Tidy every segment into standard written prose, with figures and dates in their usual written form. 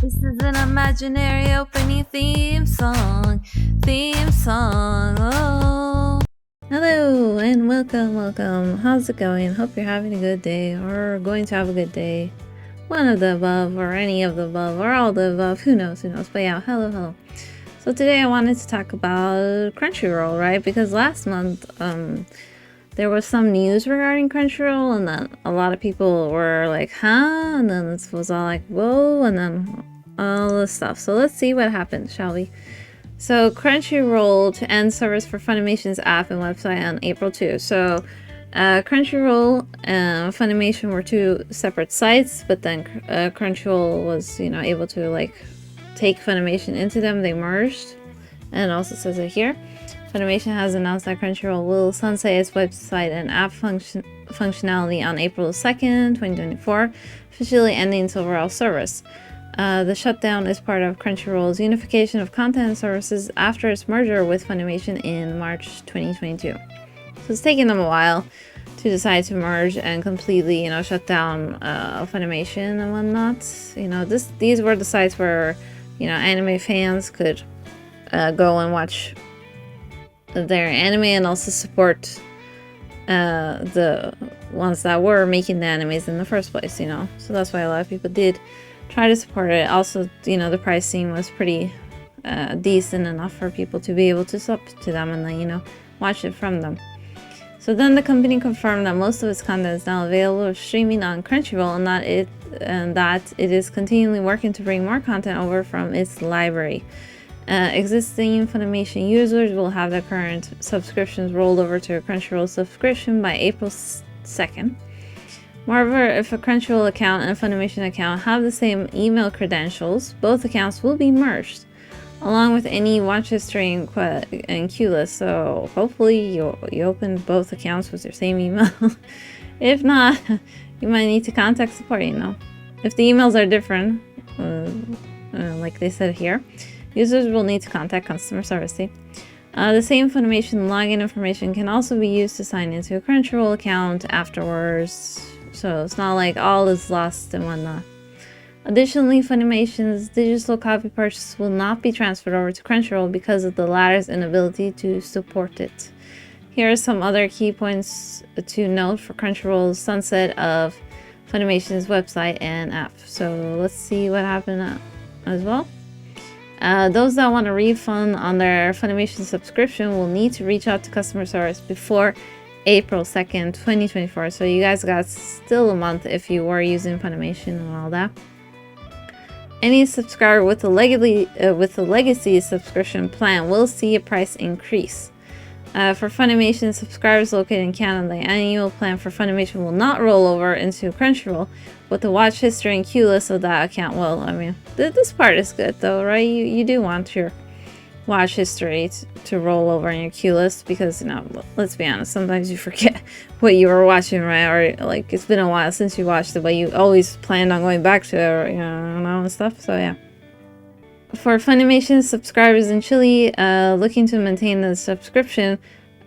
This is an imaginary opening theme song. Oh. Hello and welcome. How's it going? Hope you're having a good day or going to have a good day. One of the above or any of the above or all the above. Who knows? But yeah, hello. So today I wanted to talk about Crunchyroll, right? Because last month, there was some news regarding Crunchyroll, and then a lot of people were like, huh? And then it was all like, whoa, and then all this stuff. So let's see what happened, shall we? So Crunchyroll to end service for Funimation's app and website on April 2. So Crunchyroll and Funimation were two separate sites, but then Crunchyroll was, able to like take Funimation into them. They merged, and it also says it here. Funimation has announced that Crunchyroll will sunset its website and app functionality on April 2nd, 2024, officially ending its overall service. The shutdown is part of Crunchyroll's unification of content and services after its merger with Funimation in March 2022. So it's taken them a while to decide to merge and completely, shut down Funimation and whatnot. These were the sites where, anime fans could go and watch their anime and also support the ones that were making the animes in the first place, So that's why a lot of people did try to support it. Also, the pricing was pretty decent enough for people to be able to sub to them and then, watch it from them. So then the company confirmed that most of its content is now available for streaming on Crunchyroll and that it is continually working to bring more content over from its library. Existing Funimation users will have their current subscriptions rolled over to a Crunchyroll subscription by April 2nd. Moreover, if a Crunchyroll account and a Funimation account have the same email credentials, both accounts will be merged, along with any watch history and queue list. So hopefully you open both accounts with your same email. If not, you might need to contact support, If the emails are different, like they said here, users will need to contact customer service team. The same Funimation login information can also be used to sign into a Crunchyroll account afterwards, so it's not like all is lost and whatnot. Additionally, Funimation's digital copy purchase will not be transferred over to Crunchyroll because of the latter's inability to support it. Here are some other key points to note for Crunchyroll's sunset of Funimation's website and app. So let's see what happened as well. Those that want a refund on their Funimation subscription will need to reach out to customer service before April 2nd, 2024. So you guys got still a month if you were using Funimation and all that. Any subscriber with the legacy subscription plan will see a price increase. For Funimation subscribers located in Canada, the annual plan for Funimation will not roll over into Crunchyroll, but the watch history and queue list of that account will. I mean, this part is good though, right? You do want your watch history to roll over in your queue list because, let's be honest, sometimes you forget what you were watching, right? Or like it's been a while since you watched it, but you always planned on going back to it, and stuff. So yeah. For Funimation subscribers in Chile looking to maintain the subscription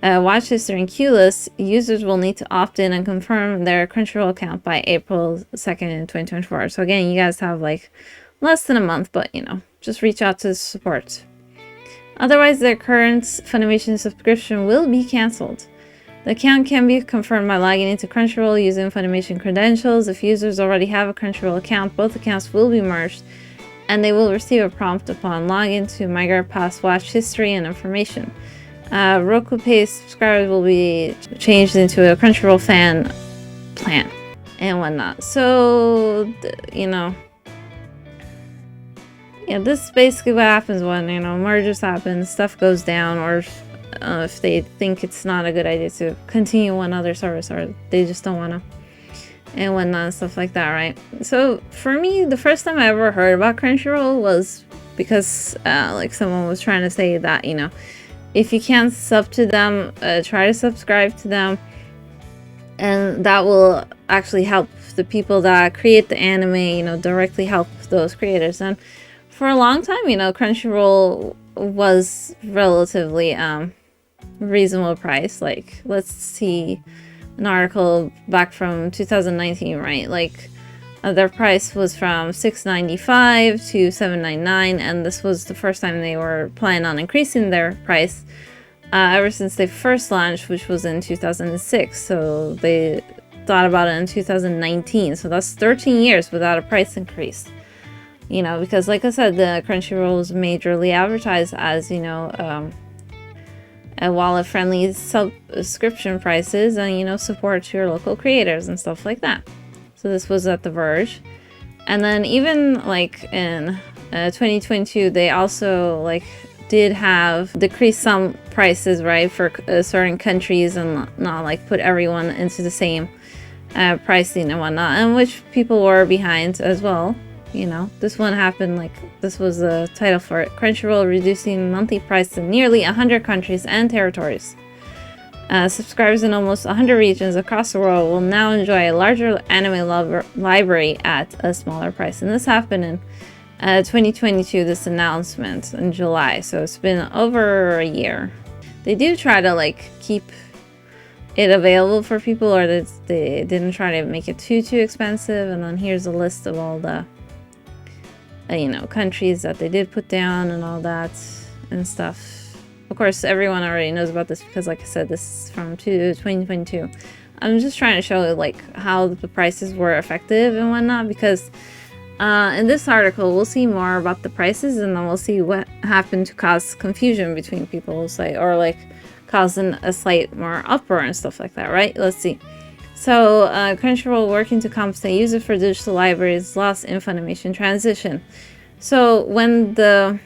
watch history and queue list, users will need to opt in and confirm their Crunchyroll account by April 2nd, 2024. So again, you guys have like less than a month, but just reach out to the support. Otherwise, their current Funimation subscription will be cancelled. The account can be confirmed by logging into Crunchyroll using Funimation credentials. If users already have a Crunchyroll account, both accounts will be merged, and they will receive a prompt upon login to migrate past watch history and information. Roku Pay subscribers will be changed into a Crunchyroll fan plan and whatnot. So, this is basically what happens when, mergers happen, stuff goes down, or if they think it's not a good idea to continue one other service, or they just don't want to, and whatnot, and stuff like that, right? So for me, the first time I ever heard about Crunchyroll was because like someone was trying to say that, if you can't sub to them, try to subscribe to them, and that will actually help the people that create the anime, directly help those creators. And for a long time, Crunchyroll was relatively reasonable price. Like, let's see an article back from 2019, right? Like Their price was from $6.95 to $7.99, and this was the first time they were planning on increasing their price ever since they first launched, which was in 2006. So they thought about it in 2019. So that's 13 years without a price increase. You know, because like I said, the Crunchyroll is majorly advertised as, you know, a wallet-friendly subscription prices and, you know, support to your local creators and stuff like that. So this was at The Verge. And then even like in 2022, they also like did have decreased some prices, right, for certain countries and not like put everyone into the same pricing and whatnot, and which people were behind as well. You know, this one happened, like, this was the title for it. Crunchyroll reducing monthly price in nearly 100 countries and territories. Subscribers in almost 100 regions across the world will now enjoy a larger anime library at a smaller price. And this happened in 2022, this announcement in July. So it's been over a year. They do try to, like, keep it available for people, or they didn't try to make it too expensive. And then here's a list of all the you know, countries that they did put down and all that and stuff. Of course, everyone already knows about this because, like I said, this is from 2022. I'm just trying to show like how the prices were effective and whatnot, because in this article we'll see more about the prices, and then we'll see what happened to cause confusion between people, we'll say, or like causing a slight more uproar and stuff like that, right? Let's see. So, Crunchyroll working to compensate users for digital libraries lost in Funimation transition. So, when the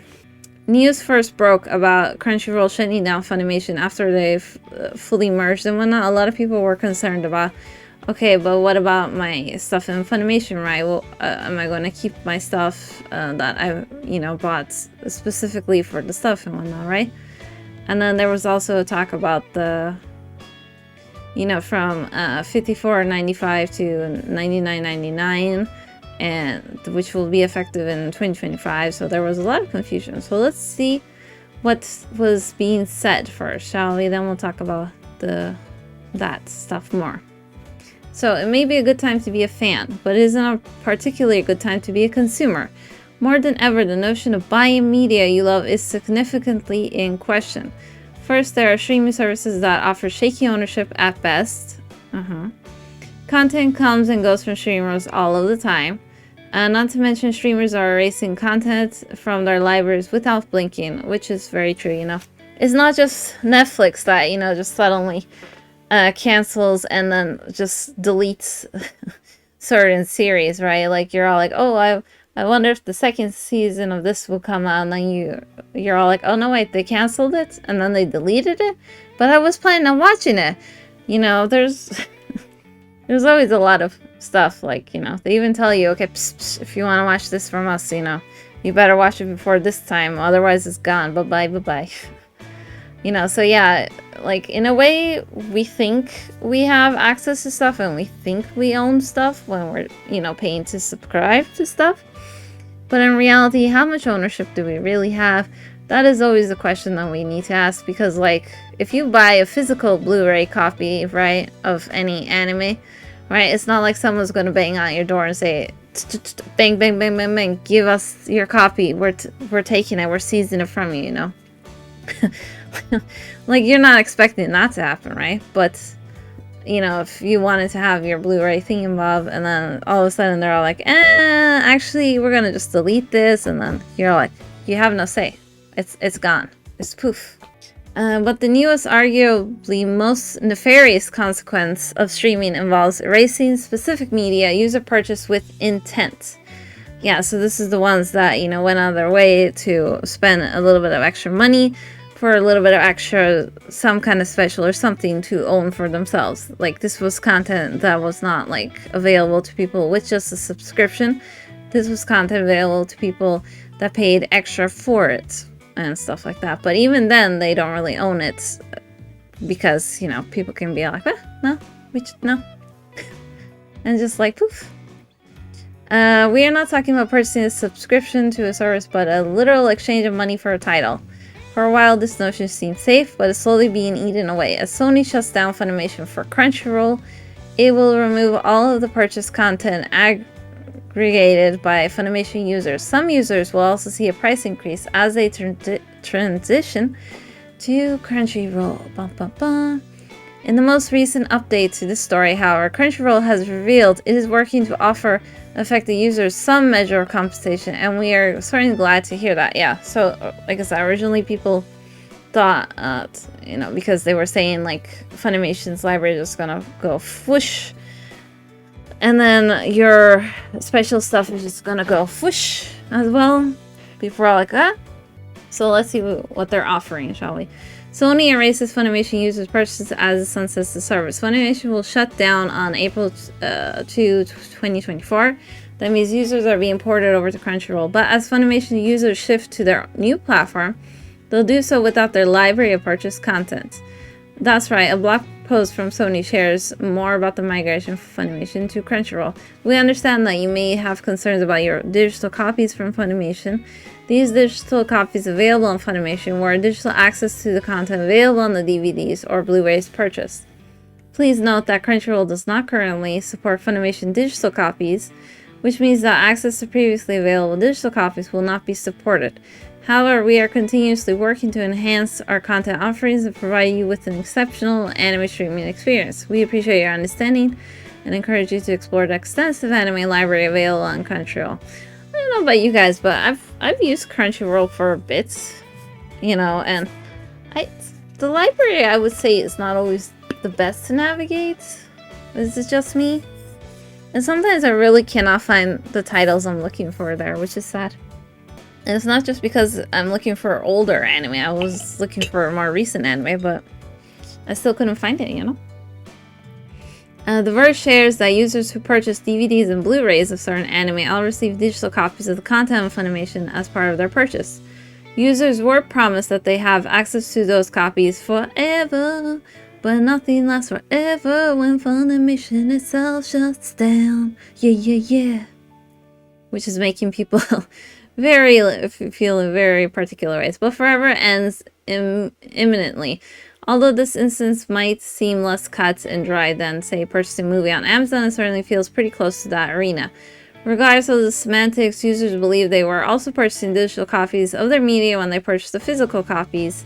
news first broke about Crunchyroll shutting down Funimation after they've fully merged and whatnot, a lot of people were concerned about, okay, but what about my stuff in Funimation, right? Well, am I going to keep my stuff that I, you know, bought specifically for the stuff and whatnot, right? And then there was also a talk about the, you know, from $54.95 to $99.99, and which will be effective in 2025. So there was a lot of confusion. So let's see what was being said first, shall we? Then we'll talk about that stuff more. So it may be a good time to be a fan, but it isn't a particularly good time to be a consumer. More than ever, the notion of buying media you love is significantly in question. First, there are streaming services that offer shaky ownership at best. Content comes and goes from streamers all of the time. Not to mention, streamers are erasing content from their libraries without blinking, which is very true, you know. It's not just Netflix that, you know, just suddenly cancels and then just deletes certain series, right? Like, you're all like, oh, I wonder if the second season of this will come out, and then you're all like, oh no, wait, they canceled it and then they deleted it, but I was planning on watching it. You know, there's always a lot of stuff, like, you know, they even tell you, okay, if you want to watch this from us, you know, you better watch it before this time, otherwise it's gone. Bye-bye. You know, so yeah, like, in a way, we think we have access to stuff and we think we own stuff when we're, you know, paying to subscribe to stuff. But in reality, how much ownership do we really have? That is always a question that we need to ask, because, like, if you buy a physical Blu-ray copy, right, of any anime, right, it's not like someone's going to bang on your door and say, bang, bang, bang, bang, bang, give us your copy, we're taking it, we're seizing it from you, you know? Like, you're not expecting that to happen, right? But, you know, if you wanted to have your Blu-ray thingamabob, and then all of a sudden they're all like, actually, we're gonna just delete this, and then you're like, you have no say. It's gone. It's poof. But the newest, arguably most nefarious consequence of streaming involves erasing specific media user purchased with intent. Yeah, so this is the ones that, you know, went out of their way to spend a little bit of extra money for a little bit of extra, some kind of special or something to own for themselves. Like, this was content that was not, like, available to people with just a subscription. This was content available to people that paid extra for it and stuff like that. But even then, they don't really own it, because, you know, people can be like, no, no. And just like, poof. We are not talking about purchasing a subscription to a service, but a literal exchange of money for a title. For a while, this notion seemed safe, but is slowly being eaten away. As Sony shuts down Funimation for Crunchyroll, it will remove all of the purchased content aggregated by Funimation users. Some users will also see a price increase as they transition to Crunchyroll. Bum, bum, bum. In the most recent update to this story, however, Crunchyroll has revealed it is working to offer affected users some measure of compensation, and we are certainly glad to hear that. Yeah, so like I said, originally people thought, you know, because they were saying like Funimation's library is just gonna go whoosh, and then your special stuff is just gonna go whoosh as well. People are like, ah. So let's see what they're offering, shall we? Sony erases Funimation users' purchases as it sunsets the service. Funimation will shut down on April 2, 2024. That means users are being ported over to Crunchyroll. But as Funimation users shift to their new platform, they'll do so without their library of purchased content. That's right, a blog post from Sony shares more about the migration from Funimation to Crunchyroll. We understand that you may have concerns about your digital copies from Funimation. These digital copies available on Funimation were digital access to the content available on the DVDs or Blu-rays purchased. Please note that Crunchyroll does not currently support Funimation digital copies, which means that access to previously available digital copies will not be supported. However, we are continuously working to enhance our content offerings and provide you with an exceptional anime streaming experience. We appreciate your understanding and encourage you to explore the extensive anime library available on Crunchyroll. I don't know about you guys, but I've used Crunchyroll for a bit, you know, and the library I would say is not always the best to navigate. Is it just me? And sometimes I really cannot find the titles I'm looking for there, which is sad. And it's not just because I'm looking for older anime. I was looking for more recent anime, but I still couldn't find it, you know? The Verge shares that users who purchase DVDs and Blu-rays of certain anime all receive digital copies of the content of Funimation as part of their purchase. Users were promised that they have access to those copies forever, but nothing lasts forever when Funimation itself shuts down. Yeah, yeah, yeah. Which is making people feel in very particular ways. But forever ends imminently. Although this instance might seem less cut and dry than, say, purchasing a movie on Amazon, it certainly feels pretty close to that arena. Regardless of the semantics, users believe they were also purchasing digital copies of their media when they purchased the physical copies.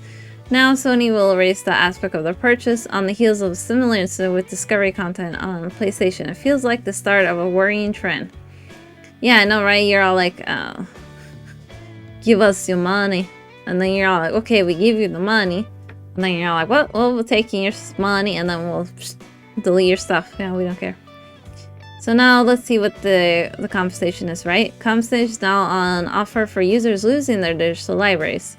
Now, Sony will erase that aspect of their purchase on the heels of a similar incident with Discovery content on PlayStation. It feels like the start of a worrying trend. Yeah, I know, right? You're all like, give us your money. And then you're all like, okay, we give you the money. And then you're all like, well, we're taking your money and then we'll delete your stuff. Yeah, we don't care. So now let's see what the compensation is, right? Compensation is now on offer for users losing their digital libraries.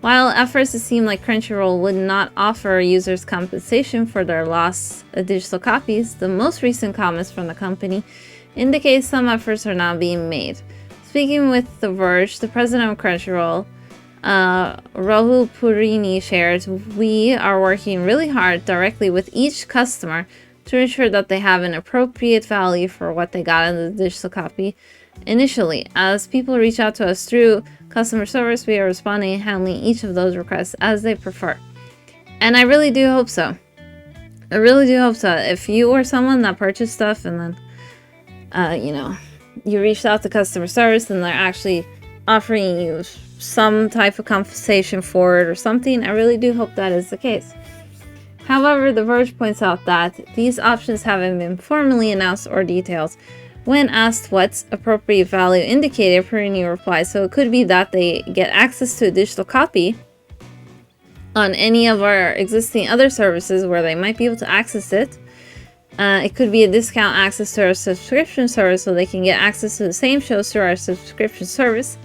While at first it seemed like Crunchyroll would not offer users compensation for their lost digital copies, the most recent comments from the company indicate some efforts are now being made. Speaking with The Verge, the president of Crunchyroll, Rahul Purini shares, we are working really hard directly with each customer to ensure that they have an appropriate value for what they got in the digital copy initially. As people reach out to us through customer service, we are responding and handling each of those requests as they prefer. And I really do hope so. I really do hope so. If you or someone that purchased stuff and then, you know, you reached out to customer service and they're actually offering you some type of compensation for it or something, I really do hope that is the case. However, The Verge points out that these options haven't been formally announced or detailed. When asked what's appropriate value indicated, Perini replies, so it could be that they get access to a digital copy on any of our existing other services where they might be able to access it. It could be a discount access to our subscription service so they can get access to the same shows through our subscription service.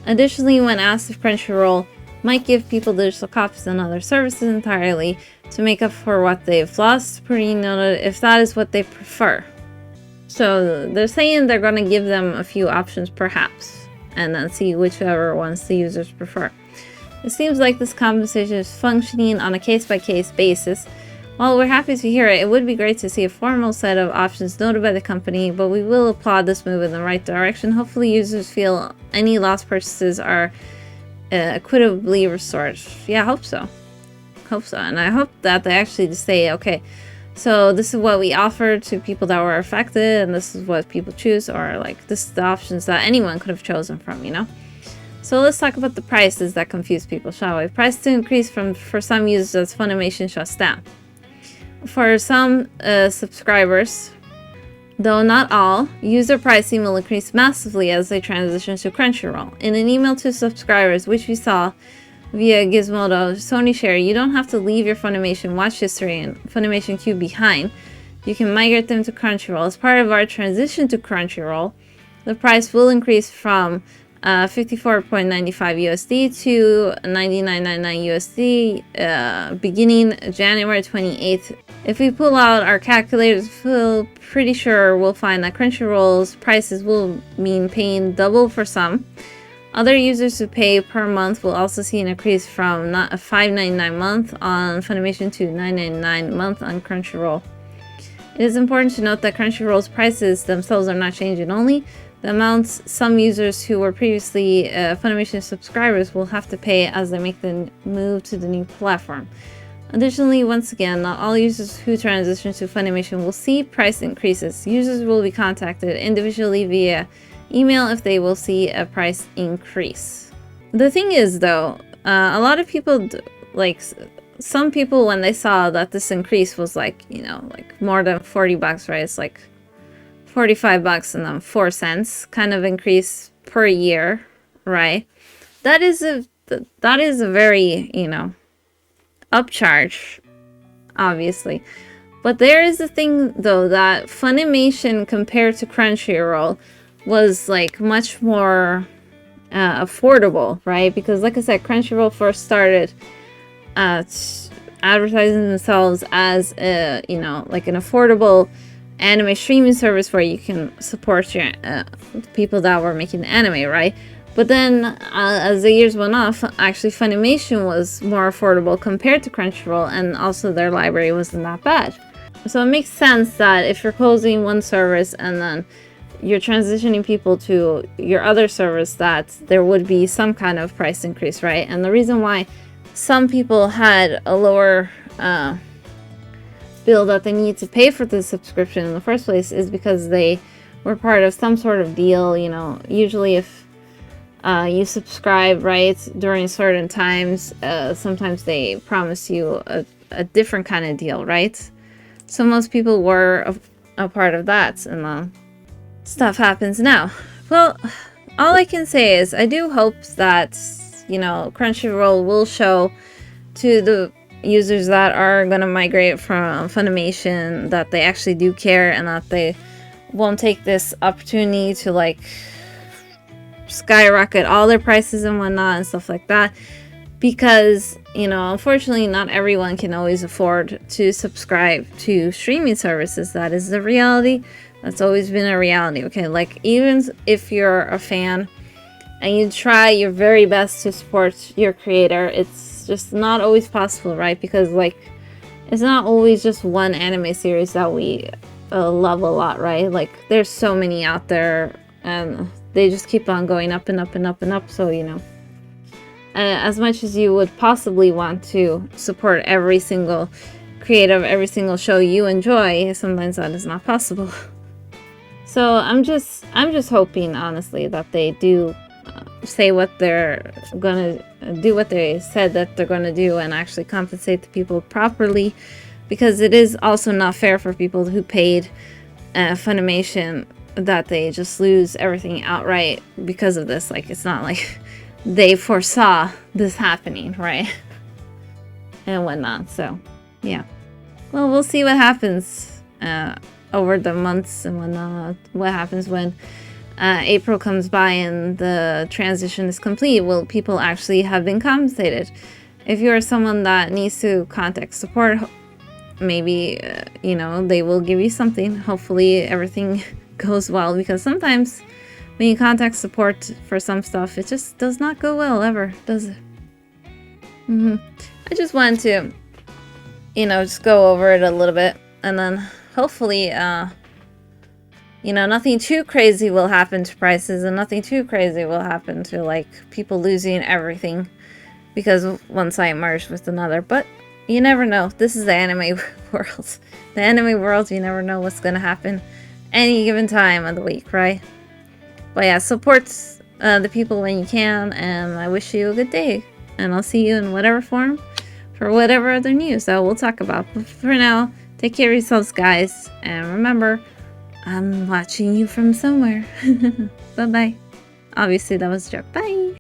Additionally, when asked if Crunchyroll might give people digital copies on other services entirely to make up for what they've lost, Perini noted if that is what they prefer. So they're saying they're going to give them a few options perhaps, and then see whichever ones the users prefer. It seems like this compensation is functioning on a case-by-case basis. While we're happy to hear it, it would be great to see a formal set of options noted by the company, but we will applaud this move in the right direction. Hopefully users feel any lost purchases are equitably restored. Yeah, I hope so. And I hope that they actually say, okay, So this is what we offer to people that were affected, and this is what people choose, or like this is the options that anyone could have chosen from, you know? So let's talk about the prices that confuse people, shall we? Price to increase for some users as Funimation shuts down. For some subscribers, though not all, user pricing will increase massively as they transition to Crunchyroll. In an email to subscribers, which we saw via Gizmodo, Sony shared, you don't have to leave your Funimation watch history and Funimation queue behind. You can migrate them to Crunchyroll. As part of our transition to Crunchyroll, the price will increase from 54.95 USD to 99.99 USD beginning January 28th. If we pull out our calculators, we're pretty sure we'll find that Crunchyroll's prices will mean paying double for some. Other users who pay per month will also see an increase from not a $5.99 month on Funimation to $9.99 month on Crunchyroll. It is important to note that Crunchyroll's prices themselves are not changing, only the amounts some users who were previously Funimation subscribers will have to pay as they make the move to the new platform. Additionally, once again, not all users who transition to Funimation will see price increases. Users will be contacted individually via email if they will see a price increase. The thing is, though, a lot of people, like some people, when they saw that this increase was like, you know, like more than $40, right? It's like $45 and then 4 cents kind of increase per year, right? That is a very, you know, upcharge, obviously. But there is a thing, though, that Funimation compared to Crunchyroll was like much more affordable, right? Because like I said, Crunchyroll first started advertising themselves as a, you know, like an affordable anime streaming service where you can support your people that were making anime, right? But then as the years went off, actually Funimation was more affordable compared to Crunchyroll, and also their library wasn't that bad. So it makes sense that if you're closing one service and then you're transitioning people to your other service, that there would be some kind of price increase, right? And the reason why some people had a lower bill that they need to pay for the subscription in the first place is because they were part of some sort of deal. You know, usually if you subscribe, right, during certain times, sometimes they promise you a different kind of deal, right? So most people were a part of that, and stuff happens now. Well, all I can say is I do hope that, you know, Crunchyroll will show to the users that are going to migrate from Funimation that they actually do care, and that they won't take this opportunity to like skyrocket all their prices and whatnot and stuff like that, because, you know, unfortunately not everyone can always afford to subscribe to streaming services. That is the reality. That's always been a reality, okay? Like, even if you're a fan and you try your very best to support your creator, it's just not always possible, right? Because, like, it's not always just one anime series that we love a lot, right? Like, there's so many out there, and they just keep on going up and up and up and up. So, you know, as much as you would possibly want to support every single creative, every single show you enjoy, sometimes that is not possible. So I'm just hoping, honestly, that they do say what they're gonna do, what they said that they're gonna do, and actually compensate the people properly, because it is also not fair for people who paid Funimation that they just lose everything outright because of this. Like, it's not like they foresaw this happening, right? And whatnot. So yeah, well, we'll see what happens over the months and whatnot. What happens when April comes by and the transition is complete? Will people actually have been compensated? If you're someone that needs to contact support, maybe you know, they will give you something. Hopefully everything goes well, because sometimes when you contact support for some stuff, it just does not go well ever, does it? I just wanted to, you know, just go over it a little bit, and then hopefully you know, nothing too crazy will happen to prices, and nothing too crazy will happen to like people losing everything because one site merged with another. But you never know. This is the anime world. The anime world, you never know what's gonna happen any given time of the week, right? But yeah, support the people when you can, and I wish you a good day. And I'll see you in whatever form for whatever other news that we'll talk about. But for now, take care of yourselves, guys. And remember, I'm watching you from somewhere. Bye-bye. Obviously, that was a joke. Bye.